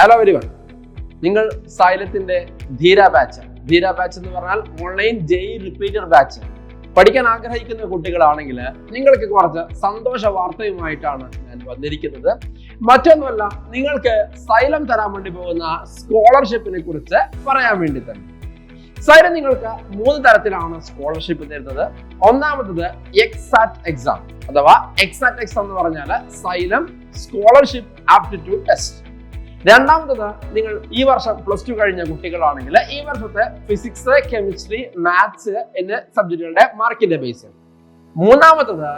Hello everyone, നിങ്ങൾ സൈലത്തിന്റെ ധീര batch എന്ന് പറഞ്ഞാൽ ഓൺലൈൻ ജെഇ റിപ്പീറ്റർ ബാച്ച് പഠിക്കാൻ ആഗ്രഹിക്കുന്ന കുട്ടികളാണെങ്കിൽ നിങ്ങൾക്ക് കുറച്ച് സന്തോഷ വാർത്തയുമായിട്ടാണ് ഞാൻ വന്നിരിക്കുന്നത്. മറ്റൊന്നുമല്ല, നിങ്ങൾക്ക് സൈലം തരാൻ വേണ്ടി പോകുന്ന സ്കോളർഷിപ്പിനെ കുറിച്ച് പറയാൻ വേണ്ടി തന്നെ. സൈലം നിങ്ങൾക്ക് 3 തരത്തിലാണ് സ്കോളർഷിപ്പ് തരുന്നത്. ഒന്നാമത്തത് എക്സാറ്റ് എക്സാം അഥവാ എക്സാറ്റ് എക്സാം എന്ന് പറഞ്ഞാൽ സൈലം സ്കോളർഷിപ്പ് ആപ്റ്റിറ്റ്യൂഡ് ടെസ്റ്റ്. രണ്ടാമത്തത്, നിങ്ങൾ ഈ വർഷം +2 കഴിഞ്ഞ കുട്ടികളാണെങ്കിൽ ഈ വർഷത്തെ ഫിസിക്സ്, കെമിസ്ട്രി, മാത്സ് എന്നീ സബ്ജക്റ്റുകളുടെ മാർക്കിന്റെ ബേസിൽ. മൂന്നാമത്തത്,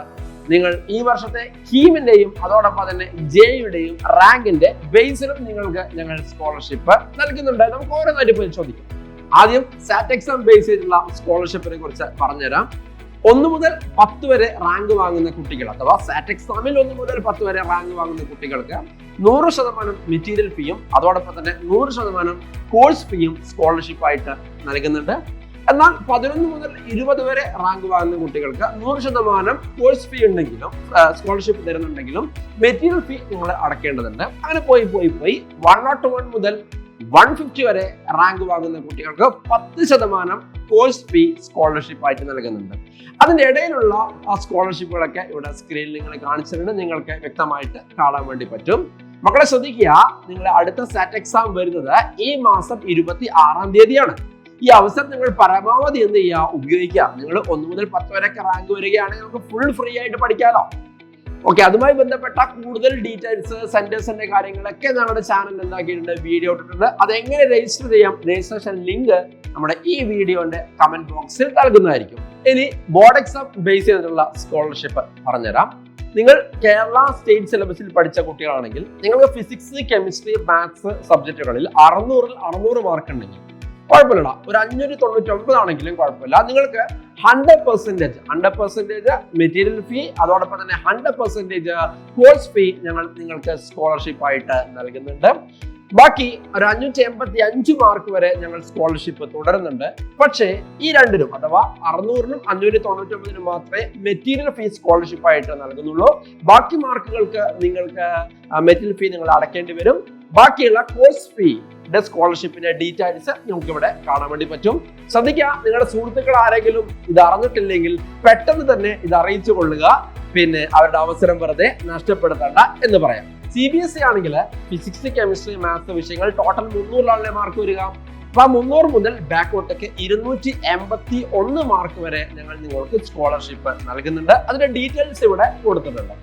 നിങ്ങൾ ഈ വർഷത്തെ കീമിന്റെയും അതോടൊപ്പം തന്നെ ജെയുടെയും റാങ്കിന്റെ ബേസിലും നിങ്ങൾക്ക് ഞങ്ങൾ സ്കോളർഷിപ്പ് നൽകുന്നുണ്ട്. നമുക്ക് ഓരോന്നായിട്ട് പരിശോധിക്കാം. ആദ്യം സാറ്റ് എക്സാം ബേസ് ചെയ്തിട്ടുള്ള സ്കോളർഷിപ്പിനെ കുറിച്ച് പറഞ്ഞുതരാം. 1 മുതൽ 10 വരെ റാങ്ക് വാങ്ങുന്ന കുട്ടികൾ അഥവാ സാറ്റ് എക്സാമിൽ 1 മുതൽ 10 വരെ റാങ്ക് വാങ്ങുന്ന കുട്ടികൾക്ക് 100% മെറ്റീരിയൽ ഫീയും അതോടൊപ്പം തന്നെ 100% കോഴ്സ് ഫീയും സ്കോളർഷിപ്പ് ആയിട്ട് നൽകുന്നുണ്ട്. എന്നാൽ 11 മുതൽ 20 വരെ റാങ്ക് വാങ്ങുന്ന കുട്ടികൾക്ക് 100% കോഴ്സ് ഫീ ഉണ്ടെങ്കിലും സ്കോളർഷിപ്പ് തരുന്നുണ്ടെങ്കിലും മെറ്റീരിയൽ ഫീ നിങ്ങൾ അടക്കേണ്ടതുണ്ട്. അങ്ങനെ പോയി 101 മുതൽ 150 വരെ റാങ്ക് വാങ്ങുന്ന കുട്ടികൾക്ക് 10% കോഴ്സ് ഫീ സ്കോളർഷിപ്പ് ആയിട്ട് നൽകുന്നുണ്ട്. അതിന്റെ ഇടയിലുള്ള ആ സ്കോളർഷിപ്പുകളൊക്കെ ഇവിടെ സ്ക്രീനിൽ നിങ്ങൾ കാണിച്ചിട്ടുണ്ട്, നിങ്ങൾക്ക് വ്യക്തമായിട്ട് കാണാൻ വേണ്ടി പറ്റും. മക്കളെ ശ്രദ്ധിക്കുക, നിങ്ങളുടെ അടുത്ത സാറ്റ് എക്സാം വരുന്നത് ഈ മാസം 26-ാം തീയതിയാണ്. ഈ അവസരം നിങ്ങൾ പരമാവധി എന്ത് ചെയ്യുക, ഉപയോഗിക്കുക. നിങ്ങൾ 1 മുതൽ 10 വരെയൊക്കെ റാങ്ക് വരികയാണെങ്കിൽ നമുക്ക് ഫുൾ ഫ്രീ ആയിട്ട് പഠിക്കാമല്ലോ. ഓക്കെ, അതുമായി ബന്ധപ്പെട്ട കൂടുതൽ ഡീറ്റെയിൽസ്, സെന്റേഴ്സിന്റെ കാര്യങ്ങളൊക്കെ ഞങ്ങളുടെ ചാനൽ എന്താക്കിയിട്ടുണ്ട്, വീഡിയോ ഇട്ടിട്ടുണ്ട്. അതെങ്ങനെ രജിസ്റ്റർ ചെയ്യാം, രജിസ്ട്രേഷൻ ലിങ്ക് നമ്മുടെ ഈ വീഡിയോന്റെ കമന്റ് ബോക്സിൽ നൽകുന്നതായിരിക്കും. ഇനി ബോർഡ് എക്സാം ബേസ് ചെയ്തിട്ടുള്ള സ്കോളർഷിപ്പ് പറഞ്ഞുതരാം. നിങ്ങൾ കേരള സ്റ്റേറ്റ് സിലബസിൽ പഠിച്ച കുട്ടികളാണെങ്കിൽ നിങ്ങൾക്ക് ഫിസിക്സ്, കെമിസ്ട്രി, മാത്സ് സബ്ജക്റ്റുകളിൽ 600-ൽ 600 മാർക്ക് ഉണ്ടെങ്കിൽ കുഴപ്പമില്ല. ഒരു 599 ആണെങ്കിലും കുഴപ്പമില്ല. നിങ്ങൾക്ക് 100% മെറ്റീരിയൽ ഫീ അതോടൊപ്പം തന്നെ 100% കോഴ്സ് ഫീ ഞങ്ങൾ നിങ്ങൾക്ക് സ്കോളർഷിപ്പ് ആയിട്ട് നൽകുന്നുണ്ട്. ബാക്കി ഒരു 585 മാർക്ക് വരെ ഞങ്ങൾ സ്കോളർഷിപ്പ് തുടരുന്നുണ്ട്. പക്ഷേ ഈ രണ്ടിനും അഥവാ 600-നും 599-നും മാത്രമേ മെറ്റീരിയൽ ഫീ സ്കോളർഷിപ്പ് ആയിട്ട് നൽകുന്നുള്ളൂ. ബാക്കി മാർക്കുകൾക്ക് നിങ്ങൾക്ക് മെറ്റീരിയൽ ഫീ നിങ്ങൾ അടയ്ക്കേണ്ടി വരും. ബാക്കിയുള്ള കോഴ്സ് ഫീയുടെ സ്കോളർഷിപ്പിന്റെ ഡീറ്റെയിൽസ് നിങ്ങൾക്ക് ഇവിടെ കാണാൻ വേണ്ടി പറ്റും. ശ്രദ്ധിക്കുക, നിങ്ങളുടെ സുഹൃത്തുക്കൾ ആരെങ്കിലും ഇത് അറിഞ്ഞിട്ടില്ലെങ്കിൽ പെട്ടെന്ന് തന്നെ ഇത് അറിയിച്ചു കൊള്ളുക. പിന്നെ അവരുടെ അവസരം വെറുതെ നഷ്ടപ്പെടുത്തണ്ട എന്ന് പറയാം. CBSE ആണെങ്കിൽ ഫിസിക്സ്, കെമിസ്ട്രി, മാത്സ് വിഷയങ്ങൾ ടോട്ടൽ 300 മാർക്ക് വരിക. അപ്പൊ 300 മുതൽ ബാക്കോട്ടേക്ക് 281 മാർക്ക് വരെ ഞങ്ങൾ നിങ്ങൾക്ക് സ്കോളർഷിപ്പ് നൽകുന്നുണ്ട്. അതിന്റെ ഡീറ്റെയിൽസ് ഇവിടെ കൊടുത്തിട്ടുണ്ട്.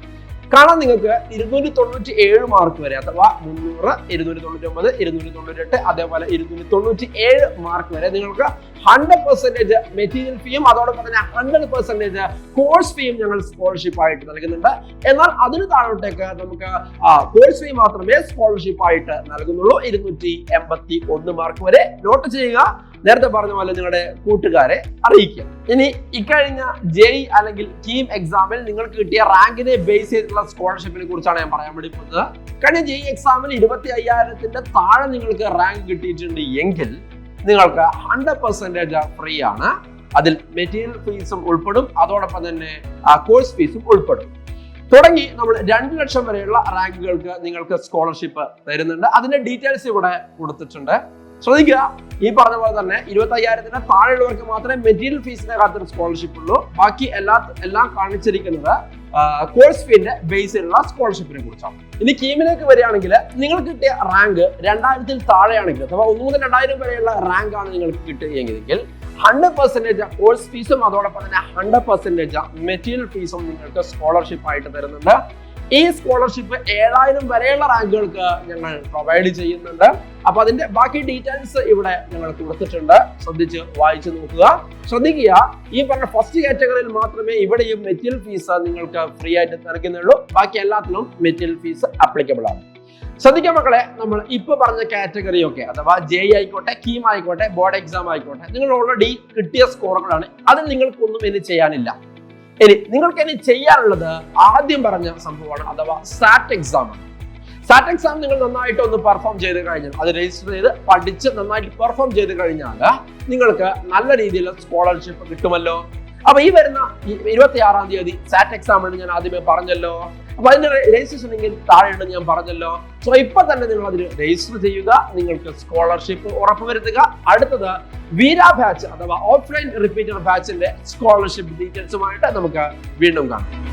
കാണാൻ നിങ്ങൾക്ക് 297 മാർക്ക് വരെ അഥവാ 300, 299, 298 അതേപോലെ 297 മാർക്ക് വരെ നിങ്ങൾക്ക് 100% മെറ്റീരിയൽ ഫീയും അതോടൊപ്പം തന്നെ 100% കോഴ്സ് ഫീയും ഞങ്ങൾ സ്കോളർഷിപ്പ് ആയിട്ട് നൽകുന്നുണ്ട്. എന്നാൽ അതിന് താഴോട്ടേക്ക് നമുക്ക് കോഴ്സ് ഫീ മാത്രമേ സ്കോളർഷിപ്പ് ആയിട്ട് നൽകുന്നുള്ളൂ. 281 മാർക്ക് വരെ. നോട്ട് ചെയ്യുക, നേരത്തെ പറഞ്ഞ പോലെ നിങ്ങളുടെ കൂട്ടുകാരെ അറിയിക്കുക. ഇനി ഇക്കഴിഞ്ഞ ജെഇ അല്ലെങ്കിൽ കീം എക്സാമിൽ നിങ്ങൾക്ക് കിട്ടിയ റാങ്കിനെ ബേസ് ചെയ്തിട്ടുള്ള സ്കോളർഷിപ്പിനെ കുറിച്ചാണ് ഞാൻ പറയാൻ വേണ്ടി പോകുന്നത്. കഴിഞ്ഞ ജെഇ എക്സാമിൽ 25,000-ന്റെ താഴെ നിങ്ങൾക്ക് റാങ്ക് കിട്ടിയിട്ടുണ്ട് എങ്കിൽ നിങ്ങൾക്ക് 100% ഫ്രീ ആണ്. അതിൽ മെറ്റീരിയൽ ഫീസും ഉൾപ്പെടും, അതോടൊപ്പം തന്നെ കോഴ്സ് ഫീസും ഉൾപ്പെടും. തുടങ്ങി നമ്മൾ 2 ലക്ഷം വരെയുള്ള റാങ്കുകൾക്ക് നിങ്ങൾക്ക് സ്കോളർഷിപ്പ് തരുന്നുണ്ട്. അതിന്റെ ഡീറ്റെയിൽസ് ഇവിടെ കൊടുത്തിട്ടുണ്ട്. ശ്രദ്ധിക്കുക, ഈ പറഞ്ഞ പോലെ തന്നെ 25,000-ന് താഴെയുള്ളവർക്ക് മാത്രമേ മെറ്റീരിയൽ ഫീസിന്റെ കാര്യത്തിൽ സ്കോളർഷിപ്പ് ഉള്ളൂ. ബാക്കി എല്ലാം കാണിച്ചിരിക്കുന്നത് കോഴ്സ് ഫീന്റെ ബേസിലുള്ള സ്കോളർഷിപ്പിനെ കുറിച്ചാണ്. ഇനി കീമിലേക്ക് വരികയാണെങ്കിൽ നിങ്ങൾക്ക് കിട്ടിയ റാങ്ക് 2000-ൽ താഴെയാണെങ്കിൽ അഥവാ 1 മുതൽ 2000 വരെയുള്ള റാങ്ക് ആണ് നിങ്ങൾക്ക് കിട്ടുകയെങ്കിൽ 100% കോഴ്സ് ഫീസും അതോടൊപ്പം തന്നെ 100% മെറ്റീരിയൽ ഫീസും നിങ്ങൾക്ക് സ്കോളർഷിപ്പ് ആയിട്ട് തരുന്നുണ്ട്. ഈ സ്കോളർഷിപ്പ് 7000 വരെയുള്ള റാങ്കുകൾക്ക് ഞങ്ങൾ പ്രൊവൈഡ് ചെയ്യുന്നുണ്ട്. അപ്പൊ അതിന്റെ ബാക്കി ഡീറ്റെയിൽസ് ഇവിടെ ഞങ്ങൾ കൊടുത്തിട്ടുണ്ട്. ശ്രദ്ധിച്ച് വായിച്ചു നോക്കുക. ശ്രദ്ധിക്കുക, ഈ പറഞ്ഞ ഫസ്റ്റ് കാറ്റഗറിയിൽ മാത്രമേ ഇവിടെയും മെറ്റീരിയൽ ഫീസ് നിങ്ങൾക്ക് ഫ്രീ ആയിട്ട് നൽകുന്നുള്ളൂ. ബാക്കി എല്ലാത്തിലും മെറ്റീരിയൽ ഫീസ് അപ്ലിക്കബിൾ ആണ്. ശ്രദ്ധിക്കുക മക്കളെ, നമ്മൾ ഇപ്പൊ പറഞ്ഞ കാറ്റഗറി ഒക്കെ അഥവാ ജെഇ ആയിക്കോട്ടെ, കീം ആയിക്കോട്ടെ, ബോർഡ് എക്സാം ആയിക്കോട്ടെ, നിങ്ങൾ ഓൾറെഡി കിട്ടിയ സ്കോറുകളാണ്. അതിൽ നിങ്ങൾക്കൊന്നും ഇനി ചെയ്യാനില്ല. നിങ്ങൾക്ക് ഇനി ചെയ്യാനുള്ളത് ആദ്യം പറഞ്ഞ സംഭവമാണ് അഥവാ സാറ്റ് എക്സാം. സാറ്റ് എക്സാം നിങ്ങൾ നന്നായിട്ട് ഒന്ന് പെർഫോം ചെയ്ത് കഴിഞ്ഞാൽ, അത് രജിസ്റ്റർ ചെയ്ത് പഠിച്ച് നന്നായിട്ട് പെർഫോം ചെയ്ത് കഴിഞ്ഞാൽ നിങ്ങൾക്ക് നല്ല രീതിയിലുള്ള സ്കോളർഷിപ്പ് കിട്ടുമല്ലോ. അപ്പൊ ഈ വരുന്ന 26-ാം തീയതി സാറ്റ് എക്സാം ആണ് ഞാൻ ആദ്യമേ പറഞ്ഞല്ലോ. അപ്പൊ അതിന്റെ രജിസ്ട്രേഷൻ ലിങ്കിൽ താഴെയുണ്ട് ഞാൻ പറഞ്ഞല്ലോ. സോ ഇപ്പൊ തന്നെ നിങ്ങൾ അതിൽ രജിസ്റ്റർ ചെയ്യുക, നിങ്ങൾക്ക് സ്കോളർഷിപ്പ് ഉറപ്പുവരുത്തുക. അടുത്തത് വീര ബാച്ച് അഥവാ ഓഫ്ലൈൻ റിപ്പീറ്റർ ബാച്ചിന്റെ സ്കോളർഷിപ്പ് ഡീറ്റെയിൽസുമായിട്ട് നമുക്ക് വീണ്ടും കാണാം.